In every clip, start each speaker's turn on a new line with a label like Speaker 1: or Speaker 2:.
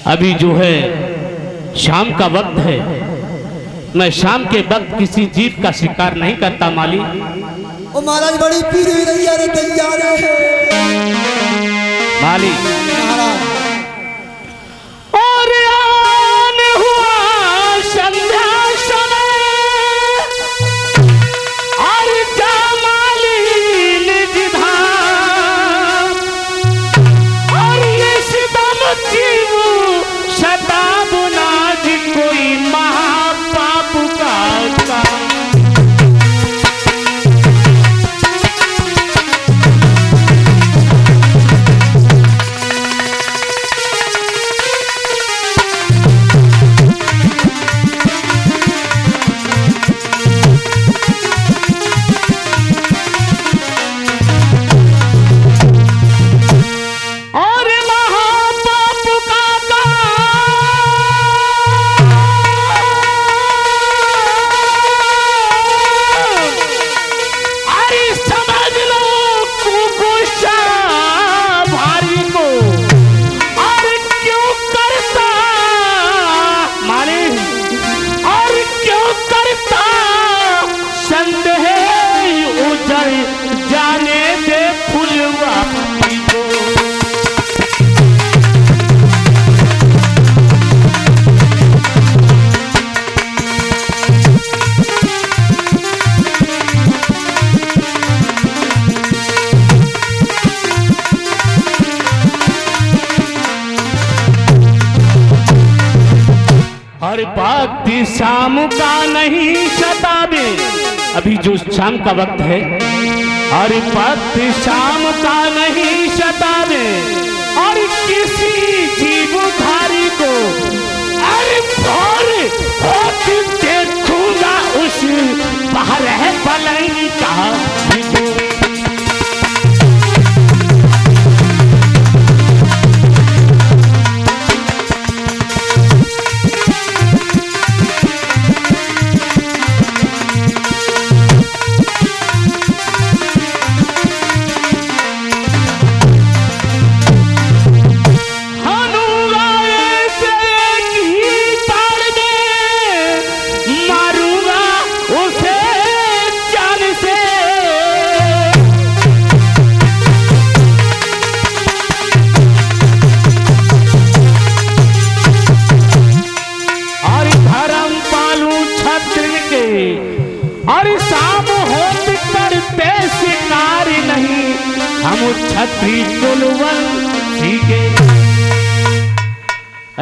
Speaker 1: अभी जो है शाम का वक्त है, मैं शाम के वक्त किसी जीव का शिकार नहीं करता माली।
Speaker 2: ओ महाराज बड़ी पीर हुई रही है, तैयार है
Speaker 1: माली।
Speaker 2: महाराज
Speaker 1: और आन हुआ संध्या समय, और जा माली निज धाम, और ये सितम जीव सदा बुनाज कोई महापाप का काम। भक्ति शाम का नहीं शताबे, अभी जो शाम का वक्त है, और भक्ति शाम का नहीं शताबे, और किसी जीवधारी को अरे भोर होते देखूंगा उस बाहर है पलंग का।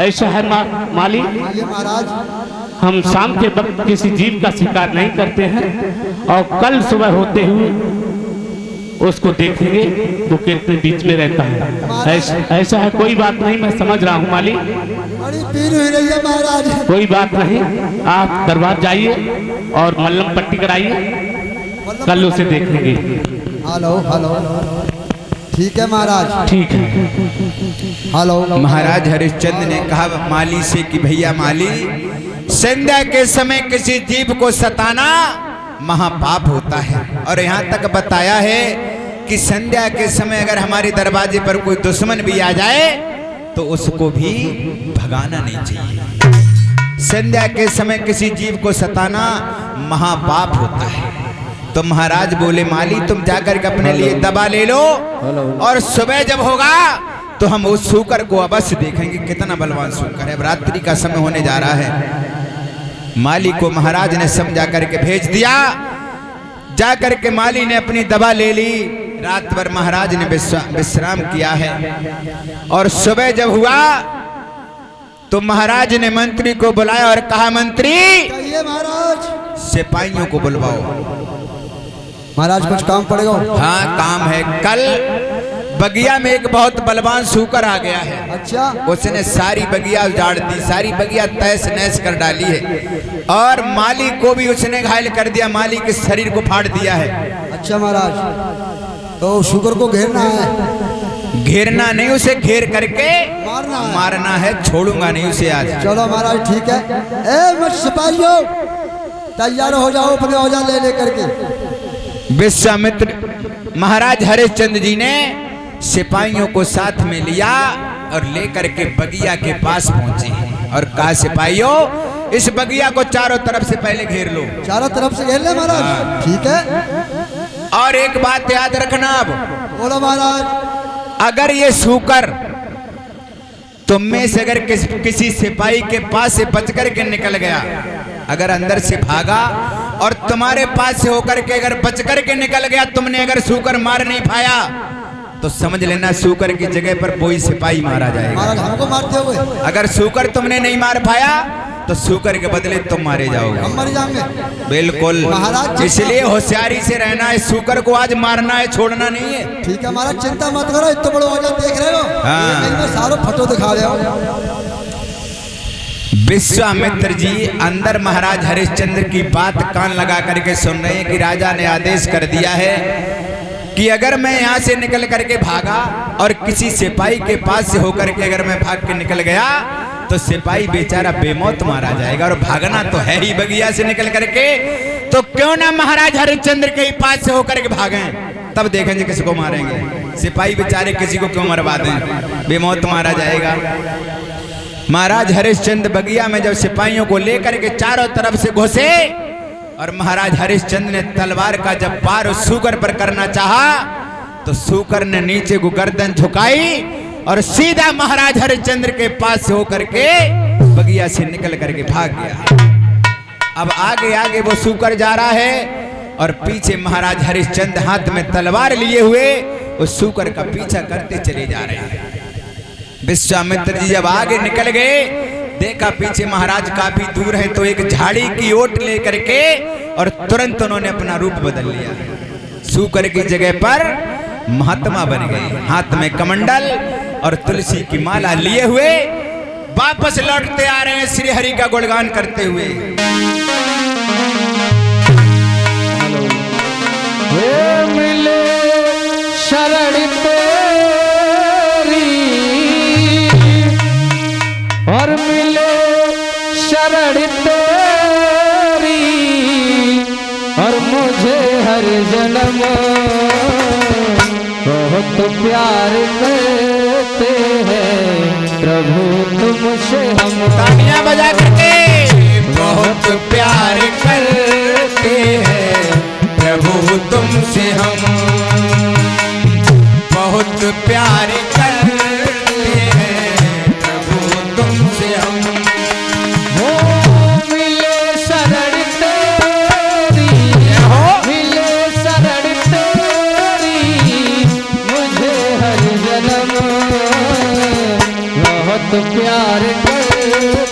Speaker 1: ऐसा है माली,
Speaker 2: महाराज
Speaker 1: हम शाम के वक्त किसी जीव का शिकार नहीं करते हैं, और कल सुबह होते हुए उसको देखेंगे तो कितने बीच में रहता है। ऐसा है, कोई बात नहीं, मैं समझ रहा हूँ माली,
Speaker 2: बड़ी पीर हुई रही है महाराज।
Speaker 1: कोई बात नहीं, आप दरबार जाइए और मल्लम पट्टी कराइए, कल उसे देखेंगे।
Speaker 2: हेलो हेलो, ठीक है महाराज,
Speaker 1: ठीक है।
Speaker 2: हेलो।
Speaker 3: महाराज हरिश्चंद्र ने कहा माली से कि भैया माली, संध्या के समय किसी जीव को सताना महापाप होता है, और यहाँ तक बताया है कि संध्या के समय अगर हमारे दरवाजे पर कोई दुश्मन भी आ जाए तो उसको भी भगाना नहीं चाहिए। संध्या के समय किसी जीव को सताना महापाप होता है। तो महाराज बोले माली तुम जाकर के अपने लिए दवा ले लो, और सुबह जब होगा तो हम उस सूकर को अवश्य देखेंगे, कितना बलवान सूकर है। अब रात्रि का समय होने जा रहा है। माली को महाराज ने समझा करके भेज दिया। जाकर के माली ने अपनी दवा ले ली। रात भर महाराज ने विश्राम किया है, और सुबह जब हुआ तो महाराज ने मंत्री को बुलाया और कहा मंत्री
Speaker 2: महाराज
Speaker 3: सिपाहियों को बुलवाओ।
Speaker 2: महाराज कुछ काम पड़ेगा।
Speaker 3: हाँ काम है। कल बगिया में एक बहुत बलवान सूकर आ गया है।
Speaker 2: अच्छा।
Speaker 3: उसने सारी बगिया उजाड़ दी, सारी बगिया तहस नहस कर डाली है, और माली को भी उसने घायल कर दिया, माली के शरीर को फाड़ दिया है।
Speaker 2: अच्छा महाराज, तो सूकर को घेरना है?
Speaker 3: घेरना नहीं, उसे घेर करके मारना है। छोड़ूंगा नहीं उसे आज।
Speaker 2: चलो महाराज ठीक है। ए मत सिपाहियों तैयार हो जाओ, अपने औजार ले लेकर के।
Speaker 3: विश्वामित्र महाराज हरिश्चंद्र जी ने सिपाहियों को साथ में लिया और लेकर के बगिया के पास पहुंचे और कहा सिपाहियों इस बगिया को चारों तरफ से पहले घेर लो।
Speaker 2: चारों तरफ से घेर ले महाराज। ठीक है।
Speaker 3: और एक बात याद रखना, अब
Speaker 2: बोलो महाराज।
Speaker 3: अगर ये सूकर तुम में से अगर किसी सिपाही के पास से बच कर के निकल गया, अगर अंदर से भागा और तुम्हारे पास से होकर के अगर बच कर के निकल गया, तुमने अगर सूकर मार नहीं पाया तो समझ लेना सूकर की जगह पर कोई सिपाही मारा जाएगा।
Speaker 2: महाराज हमको मारते हुए।
Speaker 3: अगर सूकर तुमने नहीं मार पाया तो सूकर के बदले तुम मारे जाओगे।
Speaker 2: हम मर जाएंगे।
Speaker 3: बिल्कुल
Speaker 2: महाराज,
Speaker 3: इसलिए होशियारी से रहना है। सूकर को आज मारना है, छोड़ना नहीं है।
Speaker 2: ठीक है महाराज, चिंता मत करो। इतना बड़ा औजार देख रहे हो।
Speaker 3: हाँ।
Speaker 2: मैं सारों फोटो दिखा रहे हो।
Speaker 3: विश्वामित्र जी अंदर महाराज हरिश्चंद्र की बात कान लगा करके सुन रहे हैं कि राजा ने आदेश कर दिया है कि अगर मैं यहाँ से निकल करके भागा और किसी सिपाही के पास से होकर के अगर मैं भाग के निकल गया तो सिपाही बेचारा बेमौत मारा जाएगा। और भागना तो है ही बगिया से निकल करके, तो क्यों ना महाराज हरिश्चंद्र के ही पास से होकर के भागें, तब देखेंगे किसको मारेंगे। सिपाही बेचारे किसी को क्यों मरवा दें, बेमौत मारा जाएगा। महाराज हरिश्चंद्र बगिया में जब सिपाहियों को लेकर के चारों तरफ से घुसे और महाराज हरिश्चंद्र ने तलवार का जब वार उस सूकर पर करना चाहा तो सूकर ने नीचे को गर्दन झुकाई और सीधा महाराज हरिश्चंद्र के पास से होकर के बगिया से निकल करके भाग गया। अब आगे आगे वो सूकर जा रहा है और पीछे महाराज हरिश्चंद्र हाथ में तलवार लिए हुए उस सूकर का पीछा करते चले जा रहे हैं। विश्वामित्र जी जब आगे निकल गए, देखा पीछे महाराज काफी दूर है, तो एक झाड़ी की ओट लेकर के और तुरंत उन्होंने अपना रूप बदल लिया। सूकर की जगह पर महात्मा बन गए, हाथ में कमंडल और तुलसी की माला लिए हुए वापस लौटते आ रहे हैं श्री हरि का गुणगान करते हुए।
Speaker 1: मिले शरण और मिले शरण तेरी और मुझे हर जन्म बहुत प्यार करते हैं प्रभु तुमसे हम।
Speaker 3: तालियां बजा करके बहुत प्यार करते हैं प्रभु तुमसे हम, बहुत प्यार करते हैं प्रभु तुमसे हम।
Speaker 1: हो मिले शरण तेरी, मिले शरण तेरी मुझे हर जन्म बहुत प्यार करते